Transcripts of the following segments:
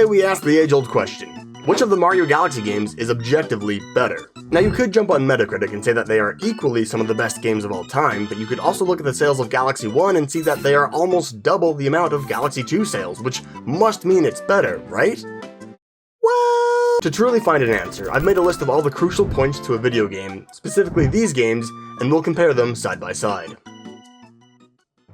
Today we ask the age-old question: which of the Mario Galaxy games is objectively better? Now you could jump on Metacritic and say that they are equally some of the best games of all time, but you could also look at the sales of Galaxy 1 and see that they are almost double the amount of Galaxy 2 sales, which must mean it's better, right? Well, to truly find an answer, I've made a list of all the crucial points to a video game, specifically these games, and we'll compare them side by side.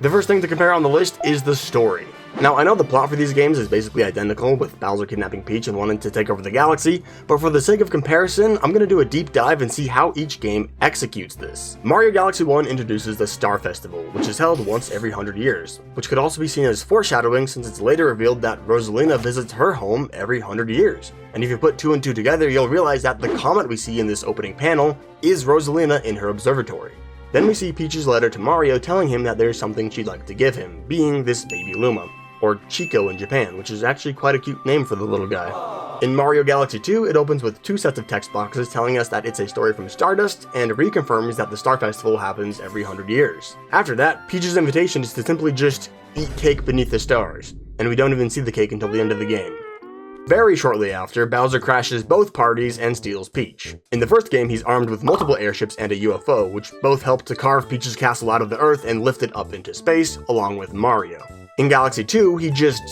The first thing to compare on the list is the story. Now, I know the plot for these games is basically identical, with Bowser kidnapping Peach and wanting to take over the galaxy, but for the sake of comparison, I'm going to do a deep dive and see how each game executes this. Mario Galaxy 1 introduces the Star Festival, which is held once every 100 years, which could also be seen as foreshadowing since it's later revealed that Rosalina visits her home every 100 years. And if you put 2 and 2 together, you'll realize that the comet we see in this opening panel is Rosalina in her observatory. Then we see Peach's letter to Mario telling him that there's something she'd like to give him, being this baby Luma, or Chico in Japan, which is actually quite a cute name for the little guy. In Mario Galaxy 2, it opens with 2 sets of text boxes telling us that it's a story from Stardust, and reconfirms that the Star Festival happens every 100 years. After that, Peach's invitation is to simply just eat cake beneath the stars, and we don't even see the cake until the end of the game. Very shortly after, Bowser crashes both parties and steals Peach. In the first game, he's armed with multiple airships and a UFO, which both help to carve Peach's castle out of the earth and lift it up into space, along with Mario. In Galaxy 2, he just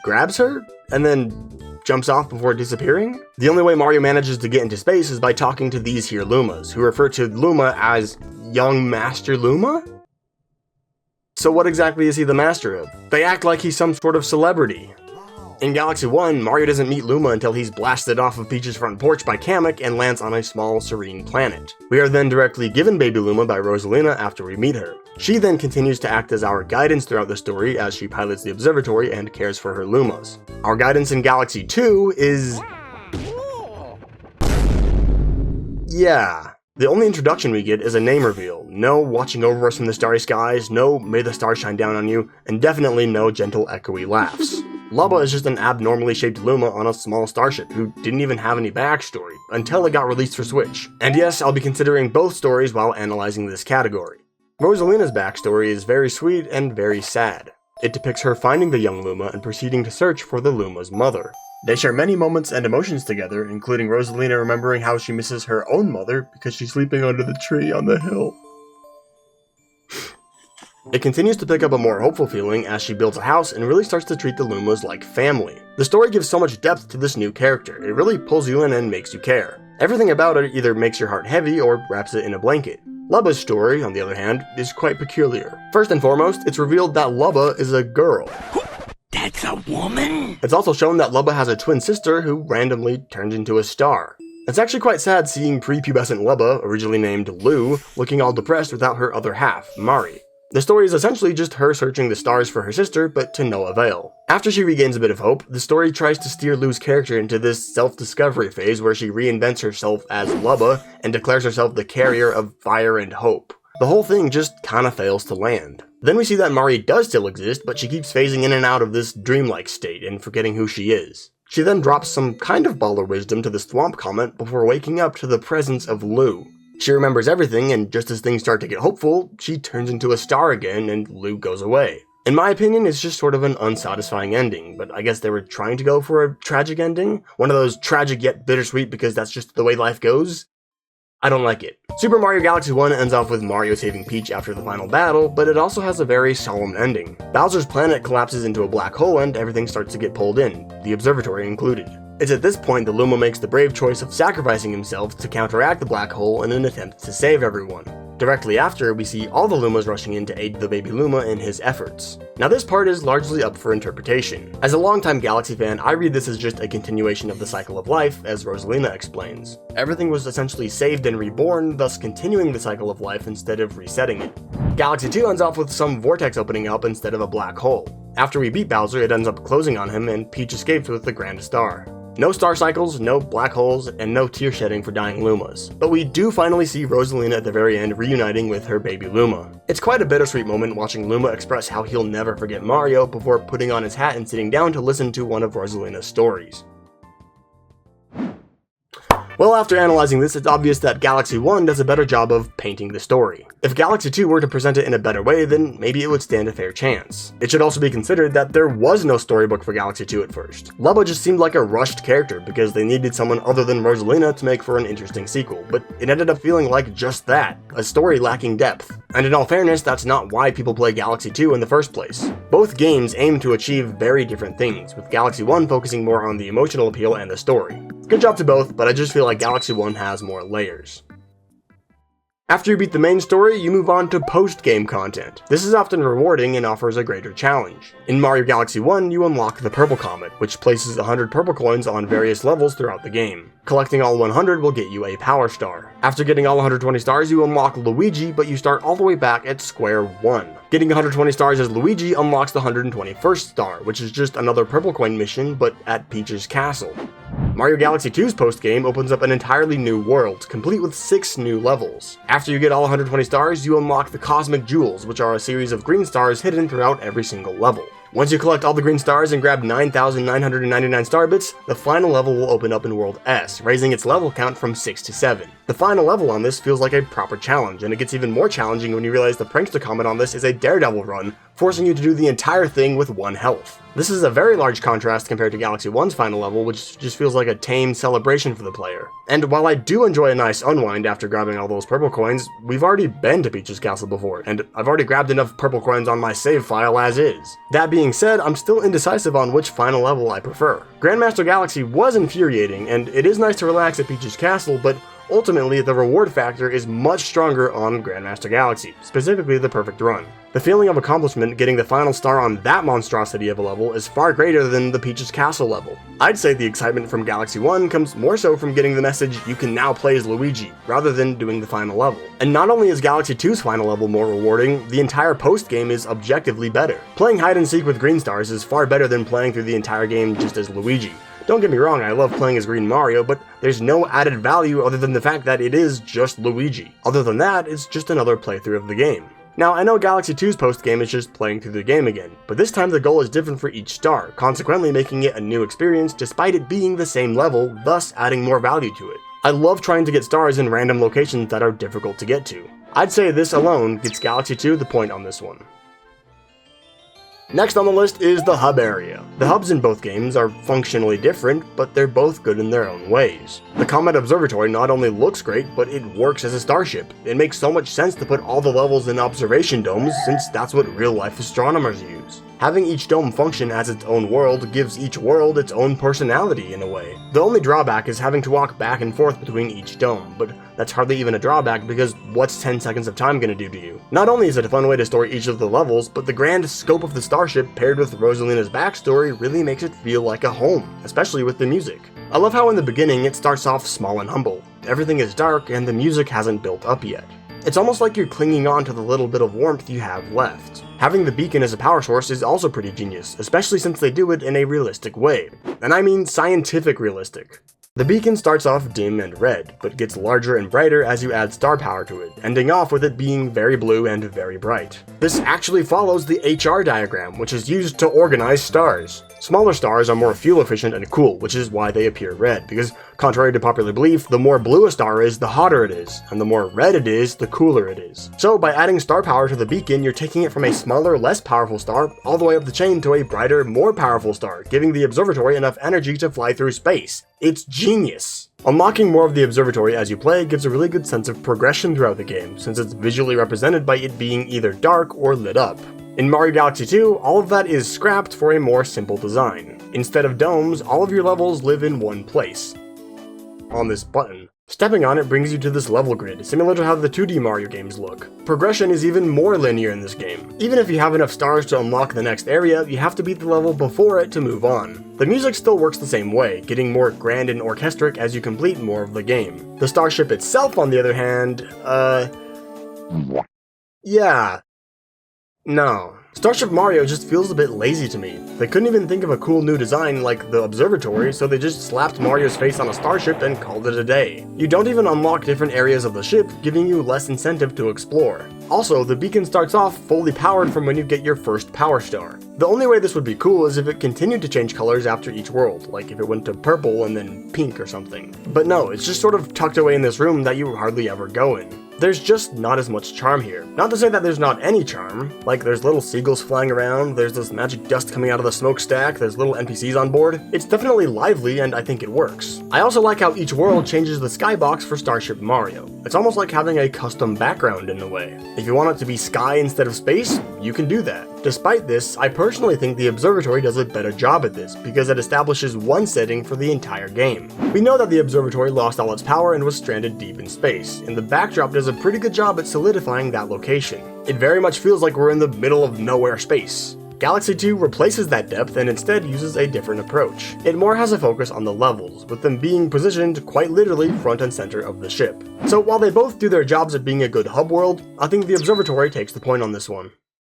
grabs her, and then jumps off before disappearing? The only way Mario manages to get into space is by talking to these here Lumas, who refer to Luma as Young Master Luma? So what exactly is he the master of? They act like he's some sort of celebrity. In Galaxy 1, Mario doesn't meet Luma until he's blasted off of Peach's front porch by Kamek and lands on a small, serene planet. We are then directly given Baby Luma by Rosalina after we meet her. She then continues to act as our guidance throughout the story as she pilots the observatory and cares for her Lumas. Our guidance in Galaxy 2 is... yeah. The only introduction we get is a name reveal. No watching over us from the starry skies, no may the stars shine down on you, and definitely no gentle echoey laughs. Lubba is just an abnormally shaped Luma on a small starship who didn't even have any backstory, until it got released for Switch. And yes, I'll be considering both stories while analyzing this category. Rosalina's backstory is very sweet and very sad. It depicts her finding the young Luma and proceeding to search for the Luma's mother. They share many moments and emotions together, including Rosalina remembering how she misses her own mother because she's sleeping under the tree on the hill. It continues to pick up a more hopeful feeling as she builds a house and really starts to treat the Lumas like family. The story gives so much depth to this new character, it really pulls you in and makes you care. Everything about it either makes your heart heavy or wraps it in a blanket. Lubba's story, on the other hand, is quite peculiar. First and foremost, it's revealed that Lubba is a girl. That's a woman? It's also shown that Lubba has a twin sister who randomly turned into a star. It's actually quite sad seeing prepubescent Lubba, originally named Lou, looking all depressed without her other half, Mari. The story is essentially just her searching the stars for her sister, but to no avail. After she regains a bit of hope, the story tries to steer Lou's character into this self-discovery phase where she reinvents herself as Lubba and declares herself the carrier of fire and hope. The whole thing just kinda fails to land. Then we see that Mari does still exist, but she keeps phasing in and out of this dreamlike state and forgetting who she is. She then drops some kind of ball of wisdom to the Swamp Comet before waking up to the presence of Lou. She remembers everything, and just as things start to get hopeful, she turns into a star again and Lou goes away. In my opinion, it's just sort of an unsatisfying ending, but I guess they were trying to go for a tragic ending? One of those tragic yet bittersweet because that's just the way life goes? I don't like it. Super Mario Galaxy 1 ends off with Mario saving Peach after the final battle, but it also has a very solemn ending. Bowser's planet collapses into a black hole and everything starts to get pulled in, the observatory included. It's at this point that Luma makes the brave choice of sacrificing himself to counteract the black hole in an attempt to save everyone. Directly after, we see all the Lumas rushing in to aid the baby Luma in his efforts. Now this part is largely up for interpretation. As a longtime Galaxy fan, I read this as just a continuation of the cycle of life, as Rosalina explains. Everything was essentially saved and reborn, thus continuing the cycle of life instead of resetting it. Galaxy 2 ends off with some vortex opening up instead of a black hole. After we beat Bowser, it ends up closing on him and Peach escapes with the Grand Star. No star cycles, no black holes, and no tear shedding for dying Lumas. But we do finally see Rosalina at the very end reuniting with her baby Luma. It's quite a bittersweet moment watching Luma express how he'll never forget Mario before putting on his hat and sitting down to listen to one of Rosalina's stories. Well, after analyzing this, it's obvious that Galaxy 1 does a better job of painting the story. If Galaxy 2 were to present it in a better way, then maybe it would stand a fair chance. It should also be considered that there was no storybook for Galaxy 2 at first. Lubba just seemed like a rushed character because they needed someone other than Rosalina to make for an interesting sequel, but it ended up feeling like just that, a story lacking depth. And in all fairness, that's not why people play Galaxy 2 in the first place. Both games aim to achieve very different things, with Galaxy 1 focusing more on the emotional appeal and the story. Good job to both, but I just feel like Galaxy 1 has more layers. After you beat the main story, you move on to post-game content. This is often rewarding and offers a greater challenge. In Mario Galaxy 1, you unlock the Purple Comet, which places 100 purple coins on various levels throughout the game. Collecting all 100 will get you a Power Star. After getting all 120 stars, you unlock Luigi, but you start all the way back at square one. Getting 120 stars as Luigi unlocks the 121st star, which is just another purple coin mission, but at Peach's castle. Mario Galaxy 2's post-game opens up an entirely new world, complete with 6 new levels. After you get all 120 stars, you unlock the Cosmic Jewels, which are a series of green stars hidden throughout every single level. Once you collect all the green stars and grab 9,999 star bits, the final level will open up in World S, raising its level count from 6 to 7. The final level on this feels like a proper challenge, and it gets even more challenging when you realize the Prankster Comet on this is a daredevil run, forcing you to do the entire thing with 1 health. This is a very large contrast compared to Galaxy 1's final level, which just feels like a tame celebration for the player. And while I do enjoy a nice unwind after grabbing all those purple coins, we've already been to Peach's castle before, and I've already grabbed enough purple coins on my save file as is. That being said, I'm still indecisive on which final level I prefer. Grandmaster Galaxy was infuriating, and it is nice to relax at Peach's castle, but ultimately, the reward factor is much stronger on Grandmaster Galaxy, specifically the perfect run. The feeling of accomplishment getting the final star on that monstrosity of a level is far greater than the Peach's Castle level. I'd say the excitement from Galaxy 1 comes more so from getting the message you can now play as Luigi, rather than doing the final level. And not only is Galaxy 2's final level more rewarding, the entire post-game is objectively better. Playing hide and seek with green stars is far better than playing through the entire game just as Luigi. Don't get me wrong, I love playing as Green Mario, but there's no added value other than the fact that it is just Luigi. Other than that, it's just another playthrough of the game. Now, I know Galaxy 2's post-game is just playing through the game again, but this time the goal is different for each star, consequently making it a new experience despite it being the same level, thus adding more value to it. I love trying to get stars in random locations that are difficult to get to. I'd say this alone gets Galaxy 2 the point on this one. Next on the list is the hub area. The hubs in both games are functionally different, but they're both good in their own ways. The Comet Observatory not only looks great, but it works as a starship. It makes so much sense to put all the levels in observation domes, since that's what real-life astronomers use. Having each dome function as its own world gives each world its own personality in a way. The only drawback is having to walk back and forth between each dome, but that's hardly even a drawback because what's 10 seconds of time gonna do to you? Not only is it a fun way to store each of the levels, but the grand scope of the starship paired with Rosalina's backstory really makes it feel like a home, especially with the music. I love how in the beginning it starts off small and humble. Everything is dark and the music hasn't built up yet. It's almost like you're clinging on to the little bit of warmth you have left. Having the beacon as a power source is also pretty genius, especially since they do it in a realistic way. And I mean scientific realistic. The beacon starts off dim and red, but gets larger and brighter as you add star power to it, ending off with it being very blue and very bright. This actually follows the K.A.R diagram, which is used to organize stars. Smaller stars are more fuel efficient and cool, which is why they appear red, because contrary to popular belief, the more blue a star is, the hotter it is, and the more red it is, the cooler it is. So by adding star power to the beacon, you're taking it from a smaller, less powerful star all the way up the chain to a brighter, more powerful star, giving the observatory enough energy to fly through space. It's genius! Unlocking more of the observatory as you play gives a really good sense of progression throughout the game, since it's visually represented by it being either dark or lit up. In Mario Galaxy 2, all of that is scrapped for a more simple design. Instead of domes, all of your levels live in one place, on this button. Stepping on it brings you to this level grid, similar to how the 2D Mario games look. Progression is even more linear in this game. Even if you have enough stars to unlock the next area, you have to beat the level before it to move on. The music still works the same way, getting more grand and orchestric as you complete more of the game. The starship itself, on the other hand, yeah. No. Starship Mario just feels a bit lazy to me. They couldn't even think of a cool new design like the observatory, so they just slapped Mario's face on a starship and called it a day. You don't even unlock different areas of the ship, giving you less incentive to explore. Also, the beacon starts off fully powered from when you get your first power star. The only way this would be cool is if it continued to change colors after each world, like if it went to purple and then pink or something. But no, it's just sort of tucked away in this room that you hardly ever go in. There's just not as much charm here. Not to say that there's not any charm, like there's little seagulls flying around, there's this magic dust coming out of the smokestack, there's little NPCs on board. It's definitely lively and I think it works. I also like how each world changes the skybox for Starship Mario. It's almost like having a custom background in a way. If you want it to be sky instead of space, you can do that. Despite this, I personally think the observatory does a better job at this, because it establishes one setting for the entire game. We know that the observatory lost all its power and was stranded deep in space, and the backdrop does a pretty good job at solidifying that location. It very much feels like we're in the middle of nowhere space. Galaxy 2 replaces that depth and instead uses a different approach. It more has a focus on the levels, with them being positioned quite literally front and center of the ship. So while they both do their jobs at being a good hub world, I think the observatory takes the point on this one.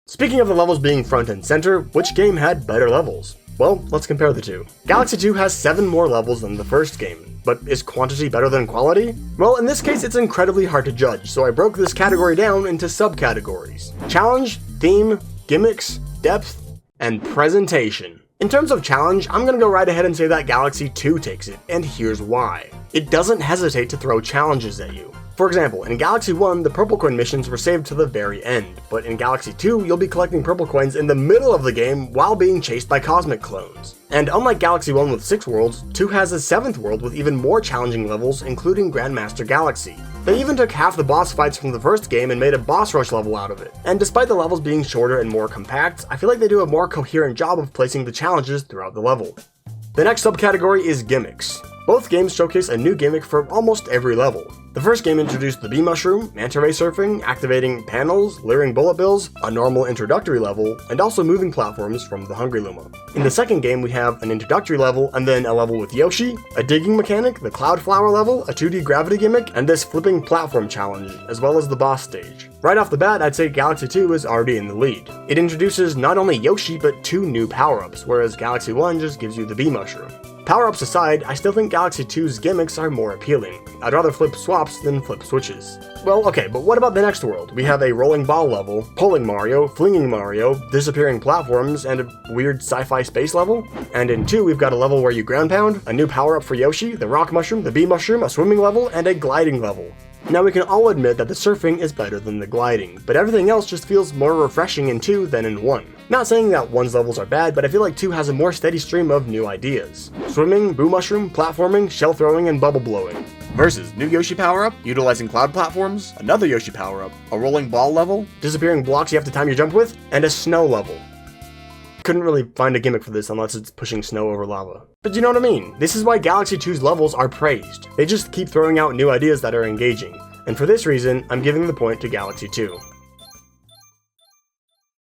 Speaking of the levels being front and center, which game had better levels? Well, let's compare the two. Galaxy 2 has 7 more levels than the first game, but is quantity better than quality? Well, in this case it's incredibly hard to judge, so I broke this category down into subcategories: challenge, theme, gimmicks, depth, and presentation. In terms of challenge, I'm gonna go right ahead and say that Galaxy 2 takes it, and here's why. It doesn't hesitate to throw challenges at you. For example, in Galaxy 1, the purple coin missions were saved to the very end, but in Galaxy 2, you'll be collecting purple coins in the middle of the game while being chased by cosmic clones. And unlike Galaxy 1 with 6 worlds, 2 has a 7th world with even more challenging levels, including Grandmaster Galaxy. They even took half the boss fights from the first game and made a boss rush level out of it. And despite the levels being shorter and more compact, I feel like they do a more coherent job of placing the challenges throughout the level. The next subcategory is gimmicks. Both games showcase a new gimmick for almost every level. The first game introduced the bee mushroom, manta ray surfing, activating panels, luring bullet bills, a normal introductory level, and also moving platforms from the Hungry Luma. In the second game we have an introductory level and then a level with Yoshi, a digging mechanic, the cloud flower level, a 2D gravity gimmick, and this flipping platform challenge, as well as the boss stage. Right off the bat, I'd say Galaxy 2 is already in the lead. It introduces not only Yoshi but 2 new power-ups, whereas Galaxy 1 just gives you the bee mushroom. Power-ups aside, I still think Galaxy 2's gimmicks are more appealing. I'd rather flip swaps than flip switches. Well, okay, but what about the next world? We have a rolling ball level, pulling Mario, flinging Mario, disappearing platforms, and a weird sci-fi space level. And in 2, we've got a level where you ground pound, a new power-up for Yoshi, the rock mushroom, the bee mushroom, a swimming level, and a gliding level. Now we can all admit that the surfing is better than the gliding, but everything else just feels more refreshing in 2 than in 1. Not saying that 1's levels are bad, but I feel like 2 has a more steady stream of new ideas. Swimming, boo mushroom, platforming, shell throwing, and bubble blowing. Versus new Yoshi power-up, utilizing cloud platforms, another Yoshi power-up, a rolling ball level, disappearing blocks you have to time your jump with, and a snow level. Couldn't really find a gimmick for this unless it's pushing snow over lava. But you know what I mean? This is why Galaxy 2's levels are praised. They just keep throwing out new ideas that are engaging. And for this reason, I'm giving the point to Galaxy 2.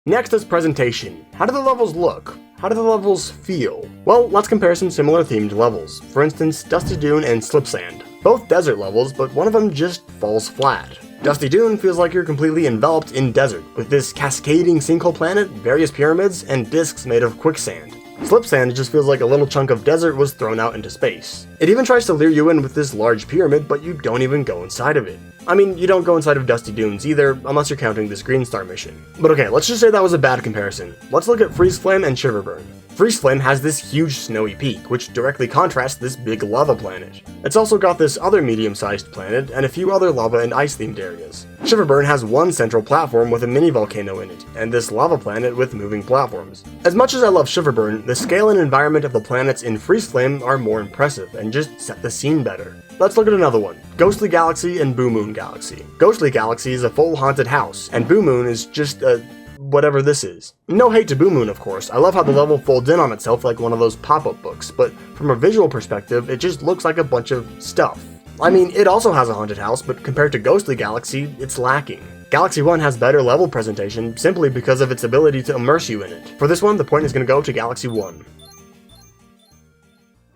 Next is presentation. How do the levels look? How do the levels feel? Well, let's compare some similar themed levels. For instance, Dusty Dune and Slip Sand. Both desert levels, but one of them just falls flat. Dusty Dune feels like you're completely enveloped in desert, with this cascading sinkhole planet, various pyramids, and discs made of quicksand. Slip Sand just feels like a little chunk of desert was thrown out into space. It even tries to lure you in with this large pyramid, but you don't even go inside of it. I mean, you don't go inside of Dusty Dunes either, unless you're counting this Green Star mission. But okay, let's just say that was a bad comparison. Let's look at Freeze Flame and Shiver Burn. Freeze Flame has this huge snowy peak, which directly contrasts this big lava planet. It's also got this other medium-sized planet, and a few other lava and ice-themed areas. Shiver Burn has one central platform with a mini-volcano in it, and this lava planet with moving platforms. As much as I love Shiver Burn, the scale and environment of the planets in Freeze Flame are more impressive, and just set the scene better. Let's look at another one. Ghostly Galaxy and Boo Moon Galaxy. Ghostly Galaxy is a full haunted house, and Boo Moon is just a whatever this is. No hate to Boo Moon, of course. I love how the level folds in on itself like one of those pop-up books, but from a visual perspective, it just looks like a bunch of stuff. I mean, it also has a haunted house, but compared to Ghostly Galaxy, it's lacking. Galaxy 1 has better level presentation simply because of its ability to immerse you in it. For this one, the point is going to go to Galaxy 1.